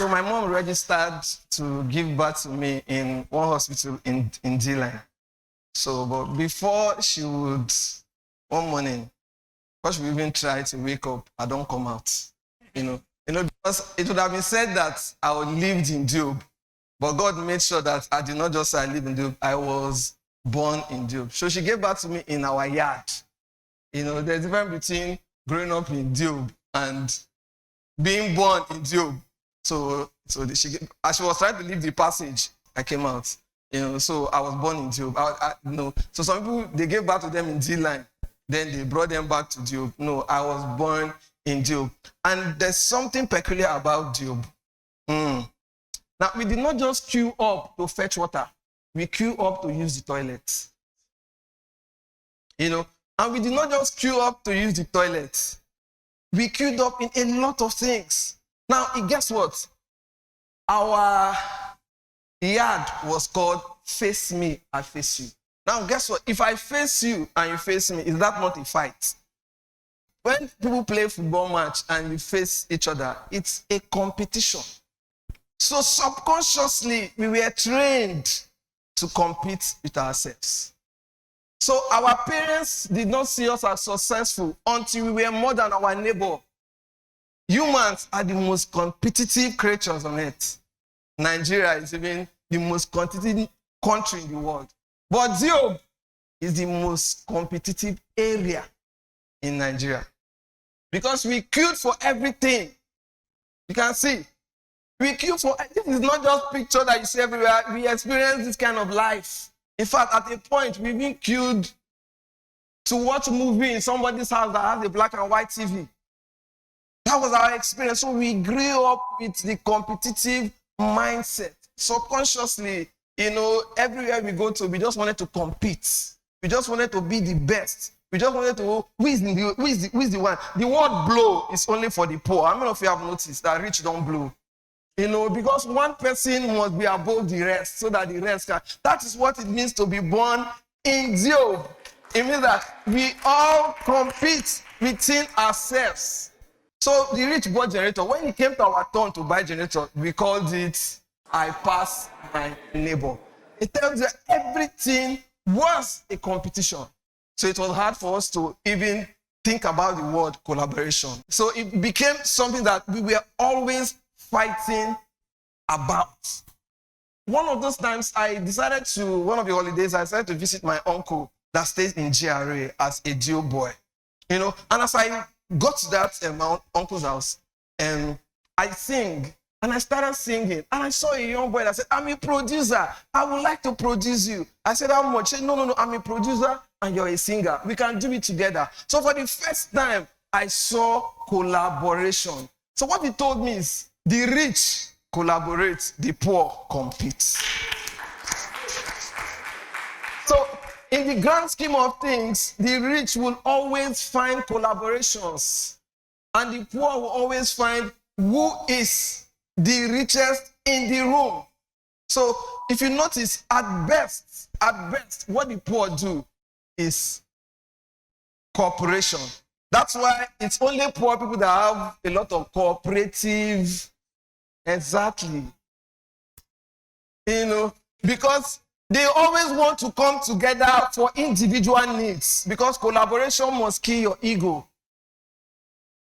So my mom registered to give birth to me in one hospital in D-Line. So, but before she would, one morning, because she even tried to wake up, I don't come out. Because it would have been said that I lived in Diob, but God made sure that I did not just say I lived in Diob, I was born in Diob. So she gave birth to me in our yard. There's a difference between growing up in Diob and being born in Diob. So as she was trying to leave the passage, I came out. So I was born in Diob. So some people, they gave birth to them in D-Line. Then they brought them back to Diob. No, I was born in Diob. And there's something peculiar about Diob. Now, we did not just queue up to fetch water. We queue up to use the toilet. And we did not just queue up to use the toilet. We queued up in a lot of things. Now, guess what? Our yard was called Face Me, I Face You. Now, guess what? If I face you and you face me, is that not a fight? When people play football match and you face each other, it's a competition. So subconsciously, we were trained to compete with ourselves. So our parents did not see us as successful until we were more than our neighbor. Humans are the most competitive creatures on earth. Nigeria is even the most competitive country in the world. But Diob is the most competitive area in Nigeria. Because we queued for everything. You can see. We queued for, this is not just picture that you see everywhere. We experience this kind of life. In fact, at a point, we even queued to watch a movie in somebody's house that has a black and white TV. That was our experience. So we grew up with the competitive mindset. Subconsciously, everywhere we go to, we just wanted to compete. We just wanted to be the best. We just wanted to, who is the one? The word blow is only for the poor. How many of you have noticed that rich don't blow? Because one person must be above the rest so that the rest can. That is what it means to be born in Diob. It means that we all compete within ourselves. So the rich bought generator. When it came to our turn to buy generator, we called it, I pass my neighbor. It tells you that everything was a competition. So it was hard for us to even think about the word collaboration. So it became something that we were always fighting about. One of those times I decided to, one of the holidays, I decided to visit my uncle that stays in GRA as a Diob boy. And as I got to that my uncle's house, I sing, and I started singing, and I saw a young boy that said, I'm a producer. I would like to produce you. I said, how much? He said, no, I'm a producer and you're a singer. We can do it together. So for the first time, I saw collaboration. So what he told me is, the rich collaborate, the poor compete. So in the grand scheme of things, the rich will always find collaborations, and the poor will always find who is the richest in the room. So if you notice, at best, what the poor do is cooperation. That's why it's only poor people that have a lot of cooperative. Exactly. Because they always want to come together for individual needs, because collaboration must kill your ego.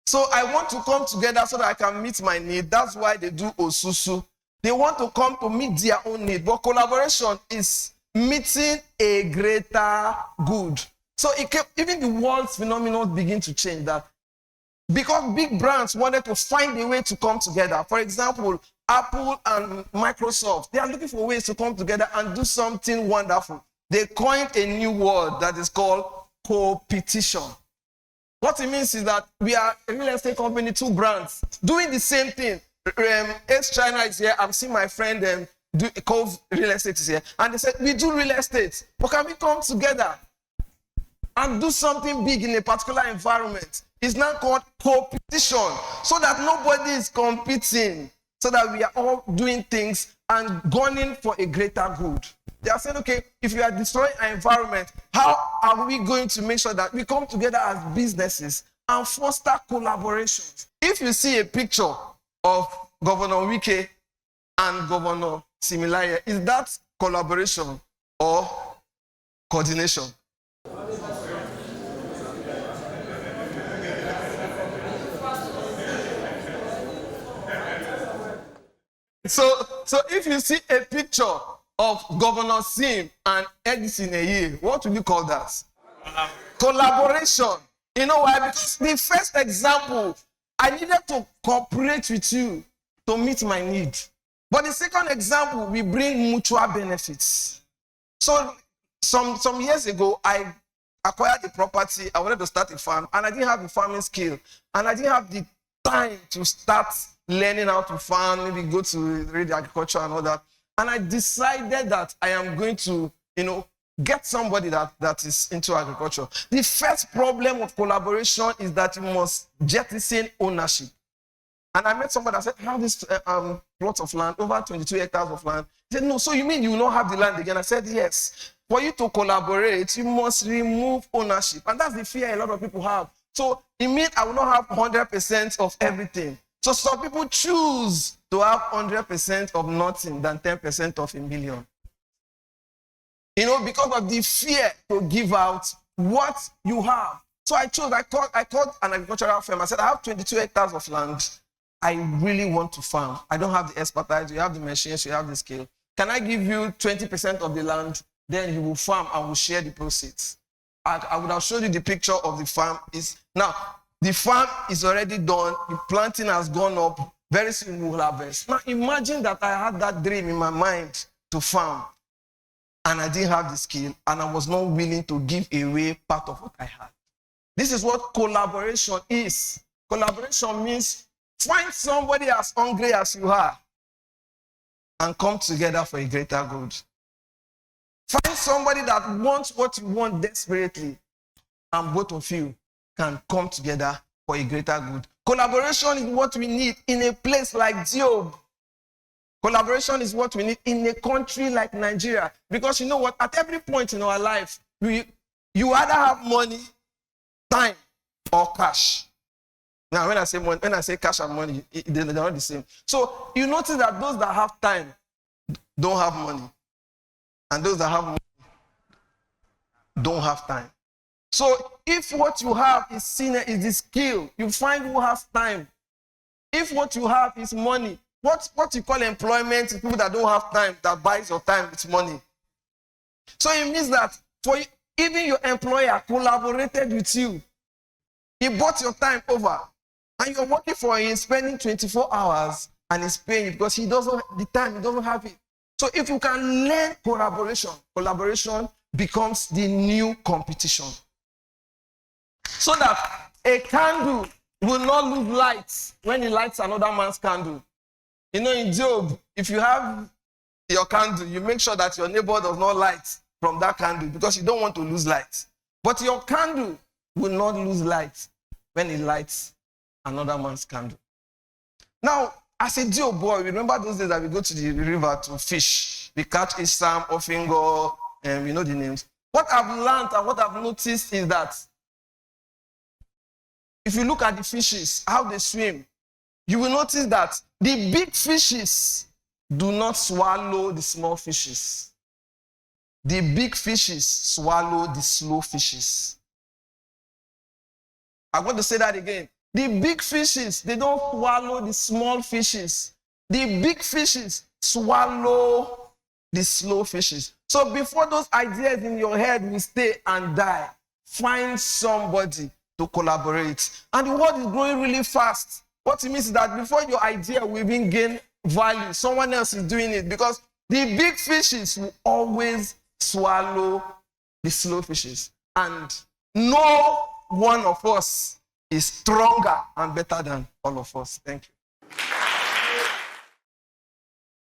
So I want to come together so that I can meet my need. That's why they do Osusu. They want to come to meet their own need. But collaboration is meeting a greater good. So even the world's phenomenon begin to change that. Because big brands wanted to find a way to come together. For example, Apple and Microsoft, they are looking for ways to come together and do something wonderful. They coined a new word that is called co-petition. What it means is that we are a real estate company, two brands, doing the same thing. Ace China is here. I'm seeing my friend Cove Real Estate is here. And they said, we do real estate, but can we come together and do something big in a particular environment? It's now called competition, so that nobody is competing, so that we are all doing things and gunning for a greater good. They are saying, okay, if you are destroying our environment, how are we going to make sure that we come together as businesses and foster collaborations? If you see a picture of Governor Wike and Governor Similaye, is that collaboration or coordination? So if you see a picture of Governor Sim and Edison Eyi, what would you call that? Collaboration. You know why? Because the first example, I needed to cooperate with you to meet my need. But the second example, we bring mutual benefits. So some years ago, I acquired the property. I wanted to start a farm, and I didn't have the farming skill, and I didn't have the time to start learning how to farm, maybe go to read agriculture and all that. And I decided that I am going to, get somebody that is into agriculture. The first problem of collaboration is that you must jettison ownership. And I met somebody that said, I have this plot of land, over 22 hectares of land. He said, no, so you mean you will not have the land again? I said, yes. For you to collaborate, you must remove ownership. And that's the fear a lot of people have. So it means I will not have 100% of everything. So some people choose to have 100% of nothing than 10% of a million. Because of the fear to give out what you have. So I called an agricultural firm. I said, I have 22 hectares of land. I really want to farm. I don't have the expertise. You have the machines. You have the skill. Can I give you 20% of the land? Then you will farm and we'll share the proceeds. I would have shown you the picture of the farm. Now, the farm is already done. The planting has gone up. Very soon we will harvest. Now, imagine that I had that dream in my mind to farm. And I didn't have the skill. And I was not willing to give away part of what I had. This is what collaboration is. Collaboration means find somebody as hungry as you are and come together for a greater good. Find somebody that wants what you want desperately, and both of you can come together for a greater good. Collaboration is what we need in a place like Job. Collaboration is what we need in a country like Nigeria. Because you know what? At every point in our life, you either have money, time, or cash. Now, when I say cash and money, they're not the same. So you notice that those that have time don't have money. And those that have money don't have time. So if what you have is the skill, you find who has time. If what you have is money, what you call employment is people that don't have time, that buys your time with money. So it means that even your employer collaborated with you. He bought your time over. And you're working for him, spending 24 hours, and he's paying you because he doesn't have it. So if you can learn collaboration becomes the new competition. So that a candle will not lose light when he lights another man's candle. In Job, if you have your candle, you make sure that your neighbor does not light from that candle because you don't want to lose light. But your candle will not lose light when he lights another man's candle. Now, as a Job boy, remember those days that we go to the river to fish. We catch Isam, Ofingo, and we know the names. What I've learned and what I've noticed is that if you look at the fishes, how they swim, you will notice that the big fishes do not swallow the small fishes. The big fishes swallow the slow fishes. I'm going to say that again. The big fishes, they don't swallow the small fishes. The big fishes swallow the slow fishes. So before those ideas in your head will stay and die, find somebody to collaborate. And the world is growing really fast. What it means is that before your idea will even gain value, someone else is doing it because the big fishes will always swallow the slow fishes. And no one of us is stronger and better than all of us. Thank you.